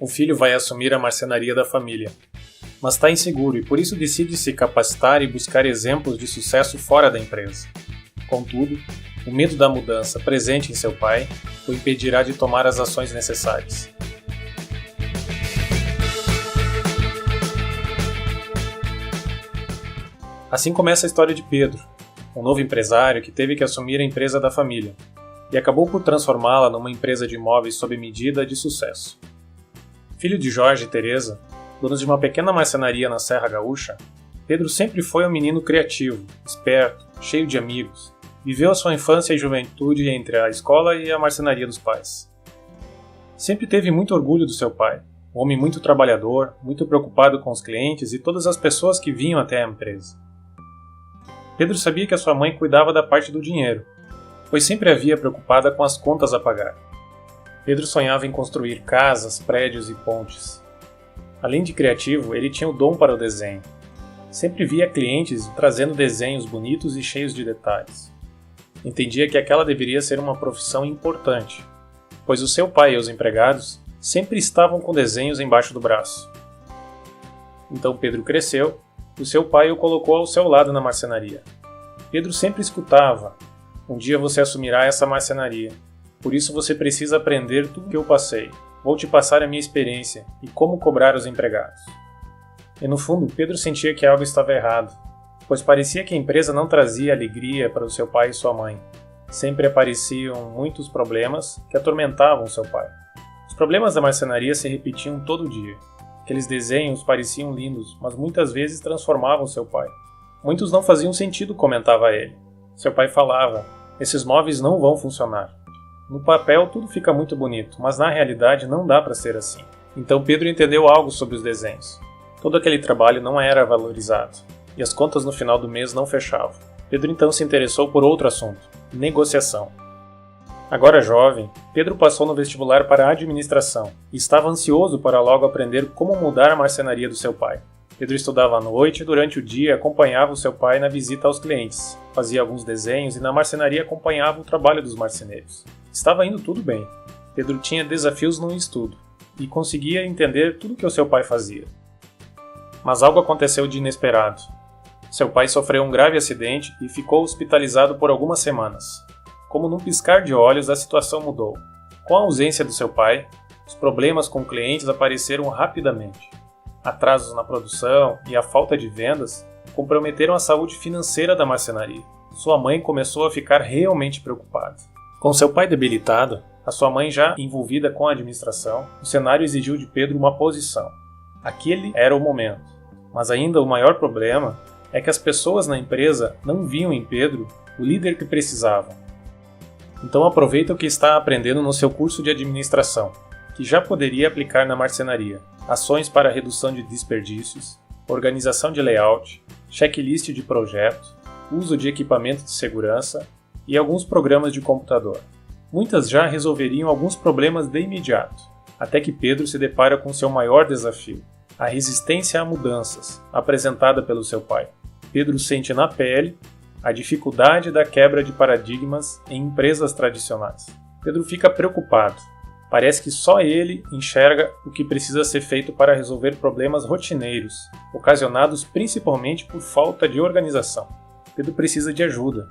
O filho vai assumir a marcenaria da família, mas está inseguro e por isso decide se capacitar e buscar exemplos de sucesso fora da empresa. Contudo, o medo da mudança presente em seu pai o impedirá de tomar as ações necessárias. Assim começa a história de Pedro, um novo empresário que teve que assumir a empresa da família e acabou por transformá-la numa empresa de imóveis sob medida de sucesso. Filho de Jorge e Teresa, donos de uma pequena marcenaria na Serra Gaúcha, Pedro sempre foi um menino criativo, esperto, cheio de amigos. Viveu a sua infância e juventude entre a escola e a marcenaria dos pais. Sempre teve muito orgulho do seu pai, um homem muito trabalhador, muito preocupado com os clientes e todas as pessoas que vinham até a empresa. Pedro sabia que a sua mãe cuidava da parte do dinheiro, pois sempre havia preocupada com as contas a pagar. Pedro sonhava em construir casas, prédios e pontes. Além de criativo, ele tinha o dom para o desenho. Sempre via clientes trazendo desenhos bonitos e cheios de detalhes. Entendia que aquela deveria ser uma profissão importante, pois o seu pai e os empregados sempre estavam com desenhos embaixo do braço. Então Pedro cresceu e o seu pai o colocou ao seu lado na marcenaria. Pedro sempre escutava: "Um dia você assumirá essa marcenaria, por isso você precisa aprender tudo que eu passei. Vou te passar a minha experiência e como cobrar os empregados." E no fundo, Pedro sentia que algo estava errado, pois parecia que a empresa não trazia alegria para o seu pai e sua mãe. Sempre apareciam muitos problemas que atormentavam seu pai. Os problemas da marcenaria se repetiam todo dia. Aqueles desenhos pareciam lindos, mas muitas vezes transformavam seu pai. Muitos não faziam sentido, comentava ele. Seu pai falava: "Esses móveis não vão funcionar. No papel tudo fica muito bonito, mas na realidade não dá para ser assim." Então Pedro entendeu algo sobre os desenhos. Todo aquele trabalho não era valorizado, e as contas no final do mês não fechavam. Pedro então se interessou por outro assunto: negociação. Agora jovem, Pedro passou no vestibular para a administração e estava ansioso para logo aprender como mudar a marcenaria do seu pai. Pedro estudava à noite e durante o dia acompanhava o seu pai na visita aos clientes, fazia alguns desenhos e na marcenaria acompanhava o trabalho dos marceneiros. Estava indo tudo bem. Pedro tinha desafios no estudo e conseguia entender tudo que o seu pai fazia. Mas algo aconteceu de inesperado. Seu pai sofreu um grave acidente e ficou hospitalizado por algumas semanas. Como num piscar de olhos, a situação mudou. Com a ausência do seu pai, os problemas com clientes apareceram rapidamente. Atrasos na produção e a falta de vendas comprometeram a saúde financeira da marcenaria. Sua mãe começou a ficar realmente preocupada. Com seu pai debilitado, a sua mãe já envolvida com a administração, o cenário exigiu de Pedro uma posição. Aquele era o momento. Mas ainda o maior problema é que as pessoas na empresa não viam em Pedro o líder que precisavam. Então aproveita o que está aprendendo no seu curso de administração, que já poderia aplicar na marcenaria. Ações para redução de desperdícios, organização de layout, checklist de projetos, uso de equipamento de segurança e alguns programas de computador. Muitas já resolveriam alguns problemas de imediato, até que Pedro se depara com seu maior desafio: a resistência a mudanças, apresentada pelo seu pai. Pedro sente na pele a dificuldade da quebra de paradigmas em empresas tradicionais. Pedro fica preocupado. Parece que só ele enxerga o que precisa ser feito para resolver problemas rotineiros, ocasionados principalmente por falta de organização. Pedro precisa de ajuda.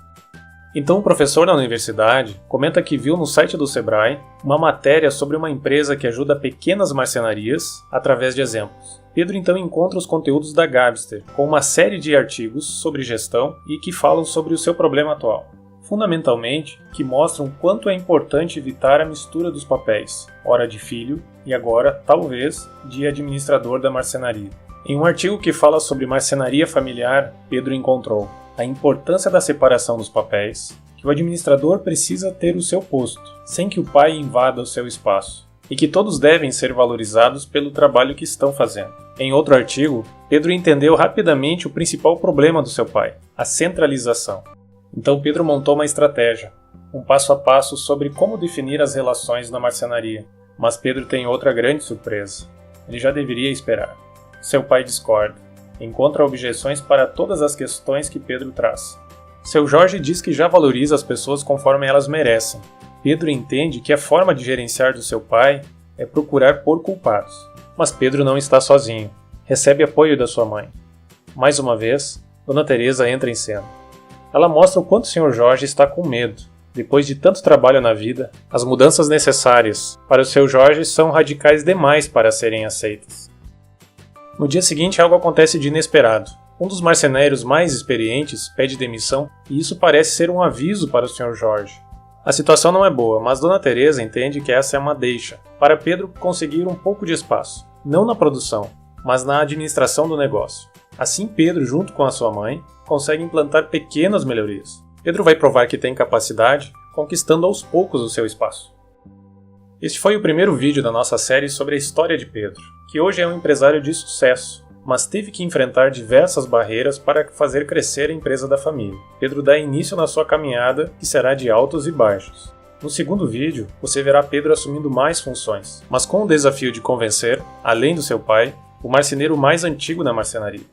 Então o professor da universidade comenta que viu no site do Sebrae uma matéria sobre uma empresa que ajuda pequenas marcenarias através de exemplos. Pedro então encontra os conteúdos da Gabster, com uma série de artigos sobre gestão e que falam sobre o seu problema atual. Fundamentalmente, que mostram quanto é importante evitar a mistura dos papéis, ora de filho e agora, talvez, de administrador da marcenaria. Em um artigo que fala sobre marcenaria familiar, Pedro encontrou a importância da separação dos papéis, que o administrador precisa ter o seu posto, sem que o pai invada o seu espaço, e que todos devem ser valorizados pelo trabalho que estão fazendo. Em outro artigo, Pedro entendeu rapidamente o principal problema do seu pai, a centralização. Então Pedro montou uma estratégia, um passo a passo sobre como definir as relações na marcenaria. Mas Pedro tem outra grande surpresa. Ele já deveria esperar. Seu pai discorda. Encontra objeções para todas as questões que Pedro traz. Seu Jorge diz que já valoriza as pessoas conforme elas merecem. Pedro entende que a forma de gerenciar do seu pai é procurar por culpados. Mas Pedro não está sozinho. Recebe apoio da sua mãe. Mais uma vez, Dona Teresa entra em cena. Ela mostra o quanto o Sr. Jorge está com medo. Depois de tanto trabalho na vida, as mudanças necessárias para o Sr. Jorge são radicais demais para serem aceitas. No dia seguinte, algo acontece de inesperado. Um dos marceneiros mais experientes pede demissão e isso parece ser um aviso para o Sr. Jorge. A situação não é boa, mas Dona Teresa entende que essa é uma deixa para Pedro conseguir um pouco de espaço, não na produção, mas na administração do negócio. Assim, Pedro, junto com a sua mãe, consegue implantar pequenas melhorias. Pedro vai provar que tem capacidade, conquistando aos poucos o seu espaço. Este foi o primeiro vídeo da nossa série sobre a história de Pedro, que hoje é um empresário de sucesso, mas teve que enfrentar diversas barreiras para fazer crescer a empresa da família. Pedro dá início na sua caminhada, que será de altos e baixos. No segundo vídeo, você verá Pedro assumindo mais funções, mas com o desafio de convencer, além do seu pai, o marceneiro mais antigo da marcenaria.